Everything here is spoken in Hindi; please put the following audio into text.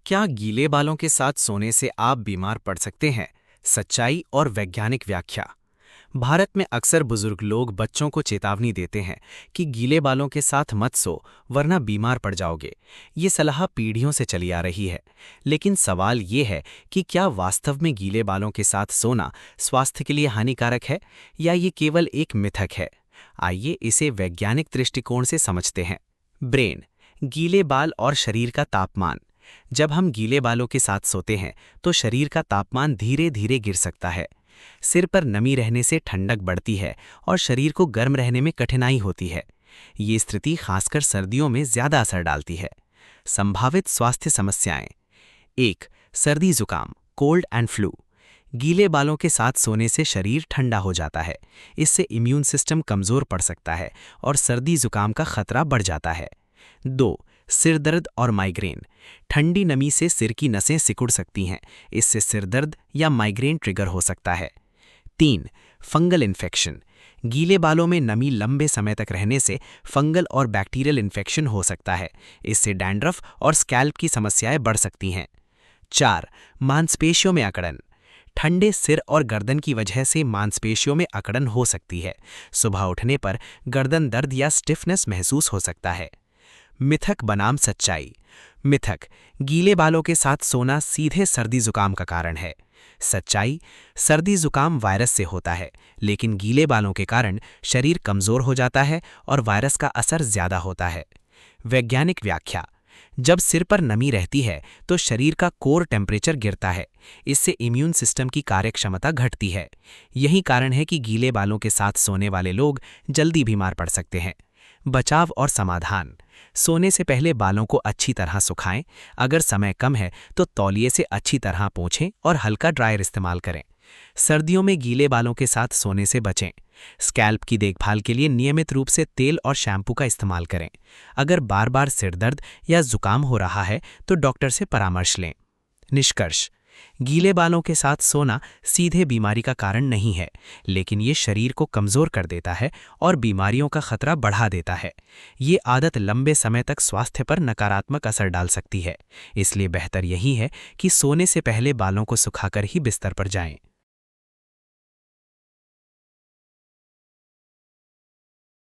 क्या गीले बालों के साथ सोने से आप बीमार पड़ सकते हैं? सच्चाई और वैज्ञानिक व्याख्या। भारत में अक्सर बुजुर्ग लोग बच्चों को चेतावनी देते हैं कि गीले बालों के साथ मत सो वरना बीमार पड़ जाओगे। ये सलाह पीढ़ियों से चली आ रही है। लेकिन सवाल ये है कि क्या वास्तव में गीले बालों के साथ सोना स्वास्थ्य के लिए हानिकारक है या ये केवल एक मिथक है? आइए इसे वैज्ञानिक दृष्टिकोण से समझते हैं। ब्रेन, गीले बाल और शरीर का तापमान। जब हम गीले बालों के साथ सोते हैं तो शरीर का तापमान धीरे धीरे गिर सकता है। सिर पर नमी रहने से ठंडक बढ़ती है और शरीर को गर्म रहने में कठिनाई होती है। ये स्थिति खासकर सर्दियों में ज्यादा असर डालती है। संभावित स्वास्थ्य समस्याएं। 1. सर्दी जुकाम, कोल्ड एंड फ्लू। गीले बालों के साथ सोने से शरीर ठंडा हो जाता है। इससे इम्यून सिस्टम कमजोर पड़ सकता है और सर्दी जुकाम का खतरा बढ़ जाता है। 2. सिर दर्द और माइग्रेन। ठंडी नमी से सिर की नसें सिकुड़ सकती हैं। इससे सिर दर्द या माइग्रेन ट्रिगर हो सकता है। 3. Fungal infection. गीले बालों में नमी लंबे समय तक रहने से फंगल और बैक्टीरियल इन्फेक्शन हो सकता है। इससे डैंड्रफ और स्कैल्प की समस्याएं बढ़ सकती हैं। 4. मांसपेशियों में अकड़न। ठंडे सिर और गर्दन की वजह से मांसपेशियों में अकड़न हो सकती है। सुबह उठने पर गर्दन दर्द या स्टिफनेस महसूस हो सकता है। मिथक बनाम सच्चाई। मिथक, गीले बालों के साथ सोना सीधे सर्दी जुकाम का कारण है। सच्चाई, सर्दी जुकाम वायरस से होता है, लेकिन गीले बालों के कारण शरीर कमजोर हो जाता है और वायरस का असर ज्यादा होता है। वैज्ञानिक व्याख्या। जब सिर पर नमी रहती है तो शरीर का कोर टेम्परेचर गिरता है। इससे इम्यून सिस्टम की कार्यक्षमता घटती है। यही कारण है कि गीले बालों के साथ सोने वाले लोग जल्दी बीमार पड़ सकते हैं। बचाव और समाधान। सोने से पहले बालों को अच्छी तरह सुखाएं। अगर समय कम है तो तौलिए से अच्छी तरह पोंछें और हल्का ड्रायर इस्तेमाल करें। सर्दियों में गीले बालों के साथ सोने से बचें। स्कैल्प की देखभाल के लिए नियमित रूप से तेल और शैम्पू का इस्तेमाल करें। अगर बार बार सिर दर्द या जुकाम हो रहा है तो डॉक्टर से परामर्श लें। निष्कर्ष, गीले बालों के साथ सोना सीधे बीमारी का कारण नहीं है, लेकिन ये शरीर को कमजोर कर देता है और बीमारियों का खतरा बढ़ा देता है। ये आदत लंबे समय तक स्वास्थ्य पर नकारात्मक असर डाल सकती है। इसलिए बेहतर यही है कि सोने से पहले बालों को सुखाकर ही बिस्तर पर जाएं।